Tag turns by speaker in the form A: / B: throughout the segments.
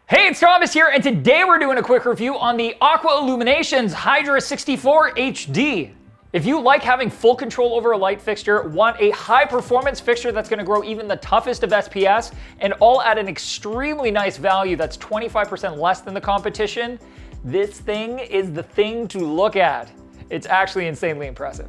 A: Hey, it's Thomas here, and today we're doing a quick review on the Aqua Illuminations Hydra 64 HD. If you like having full control over a light fixture, want a high-performance fixture that's going to grow even the toughest of SPS, and all at an extremely nice value that's 25% less than the competition, this thing is the thing to look at. It's actually insanely impressive.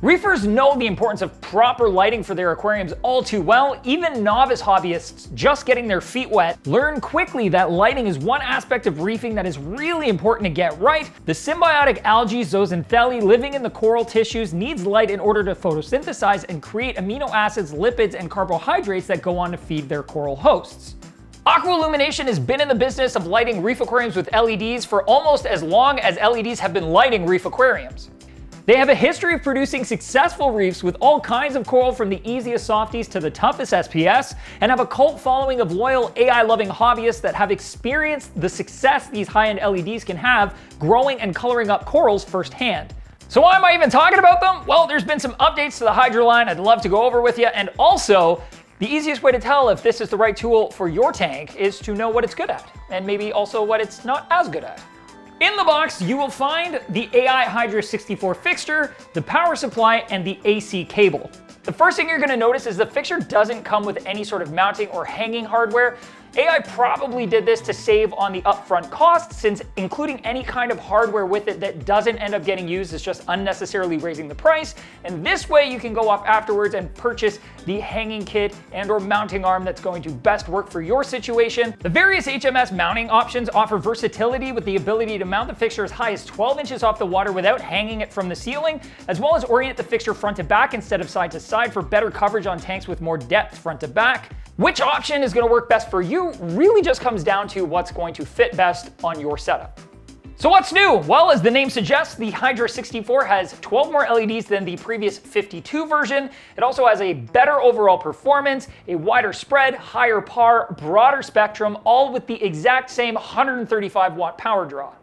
A: Reefers know the importance of proper lighting for their aquariums all too well. Even novice hobbyists just getting their feet wet learn quickly that lighting is one aspect of reefing that is really important to get right. The symbiotic algae zooxanthellae living in the coral tissues needs light in order to photosynthesize and create amino acids, lipids, and carbohydrates that go on to feed their coral hosts. Aqua Illumination has been in the business of lighting reef aquariums with LEDs for almost as long as LEDs have been lighting reef aquariums. They have a history of producing successful reefs with all kinds of coral from the easiest softies to the toughest SPS, and have a cult following of loyal AI-loving hobbyists that have experienced the success these high-end LEDs can have growing and coloring up corals firsthand. So why am I even talking about them? Well, there's been some updates to the Hydra line I'd love to go over with you, and also, the easiest way to tell if this is the right tool for your tank is to know what it's good at, and maybe also what it's not as good at. In the box, you will find the AI Hydra 64 fixture, the power supply, and the AC cable. The first thing you're going to notice is the fixture doesn't come with any sort of mounting or hanging hardware. AI probably did this to save on the upfront cost, since including any kind of hardware with it that doesn't end up getting used is just unnecessarily raising the price. And this way you can go off afterwards and purchase the hanging kit and or mounting arm that's going to best work for your situation. The various HMS mounting options offer versatility with the ability to mount the fixture as high as 12 inches off the water without hanging it from the ceiling, as well as orient the fixture front to back instead of side to side for better coverage on tanks with more depth front to back. Which option is going to work best for you really just comes down to what's going to fit best on your setup. So what's new? Well, as the name suggests, the Hydra 64 has 12 more LEDs than the previous 52 version. It also has a better overall performance, a wider spread, higher PAR, broader spectrum, all with the exact same 135 watt power draw.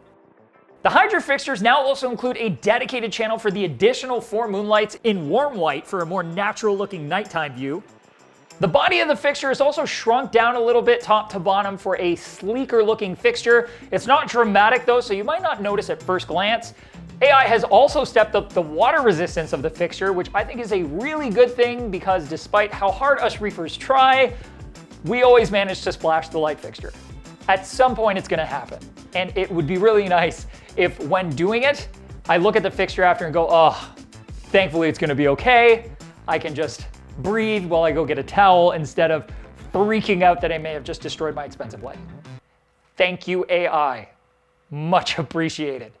A: The Hydra fixtures now also include a dedicated channel for the additional 4 moonlights in warm white for a more natural looking nighttime view. The body of the fixture is also shrunk down a little bit top to bottom for a sleeker looking fixture. It's not dramatic though, so you might not notice at first glance. AI has also stepped up the water resistance of the fixture, which I think is a really good thing because despite how hard us reefers try, we always manage to splash the light fixture. At some point it's gonna happen. And it would be really nice if when doing it, I look at the fixture after and go, oh, thankfully it's gonna be okay. I can just breathe while I go get a towel instead of freaking out that I may have just destroyed my expensive light. Thank you, AI. Much appreciated.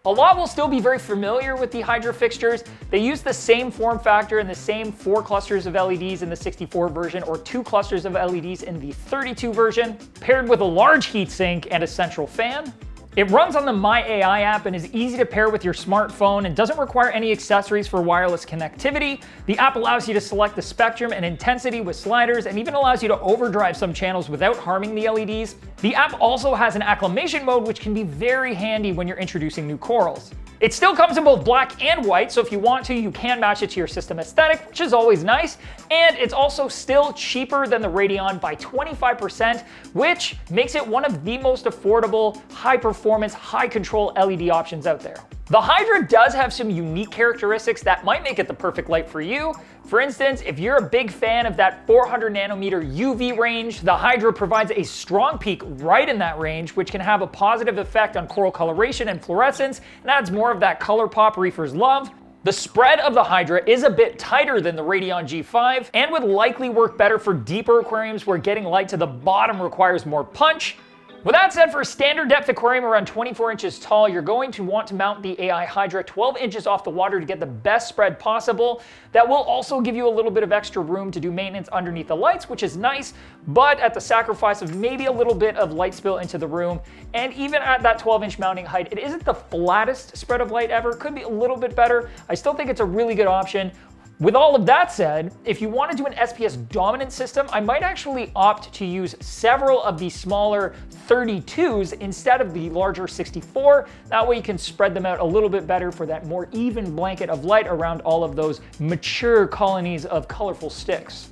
A: A lot will still be very familiar with the Hydra fixtures. They use the same form factor and the same 4 clusters of LEDs in the 64 version or 2 clusters of LEDs in the 32 version, paired with a large heatsink and a central fan. It runs on the My AI app and is easy to pair with your smartphone and doesn't require any accessories for wireless connectivity. The app allows you to select the spectrum and intensity with sliders and even allows you to overdrive some channels without harming the LEDs. The app also has an acclimation mode, which can be very handy when you're introducing new corals. It still comes in both black and white, so if you want to, you can match it to your system aesthetic, which is always nice. And it's also still cheaper than the Radeon by 25%, which makes it one of the most affordable, high-performance, high-control LED options out there. The Hydra does have some unique characteristics that might make it the perfect light for you. For instance, if you're a big fan of that 400 nanometer UV range, the Hydra provides a strong peak right in that range, which can have a positive effect on coral coloration and fluorescence, and adds more of that color pop reefers love. The spread of the Hydra is a bit tighter than the Radeon G5, and would likely work better for deeper aquariums where getting light to the bottom requires more punch. With that said, for a standard depth aquarium around 24 inches tall, you're going to want to mount the AI Hydra 12 inches off the water to get the best spread possible. That will also give you a little bit of extra room to do maintenance underneath the lights, which is nice, but at the sacrifice of maybe a little bit of light spill into the room. And even at that 12-inch mounting height, it isn't the flattest spread of light ever. Could be a little bit better. I still think it's a really good option. With all of that said, if you want to do an SPS dominant system, I might actually opt to use several of the smaller 32s instead of the larger 64. That way you can spread them out a little bit better for that more even blanket of light around all of those mature colonies of colorful sticks.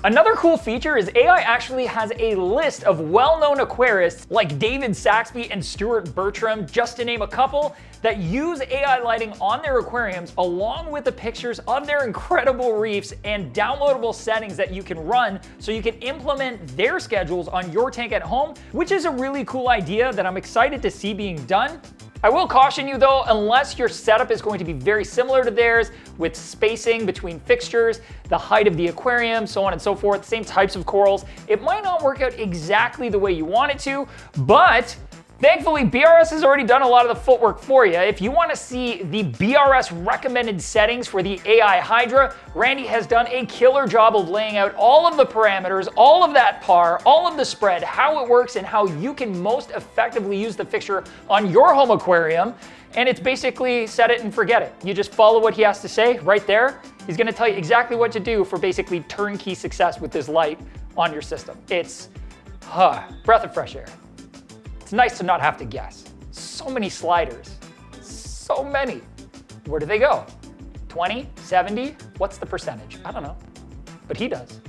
A: Another cool feature is AI actually has a list of well-known aquarists like David Saxby and Stuart Bertram, just to name a couple, that use AI lighting on their aquariums along with the pictures of their incredible reefs and downloadable settings that you can run so you can implement their schedules on your tank at home, which is a really cool idea that I'm excited to see being done. I will caution you though, unless your setup is going to be very similar to theirs with spacing between fixtures, the height of the aquarium, so on and so forth, same types of corals, it might not work out exactly the way you want it to, but thankfully, BRS has already done a lot of the footwork for you. If you want to see the BRS recommended settings for the AI Hydra, Randy has done a killer job of laying out all of the parameters, all of that par, all of the spread, how it works, and how you can most effectively use the fixture on your home aquarium. And it's basically set it and forget it. You just follow what he has to say right there. He's going to tell you exactly what to do for basically turnkey success with this light on your system. It's breath of fresh air. It's nice to not have to guess. So many sliders, so many. Where do they go? 20, 70? What's the percentage? I don't know, but he does.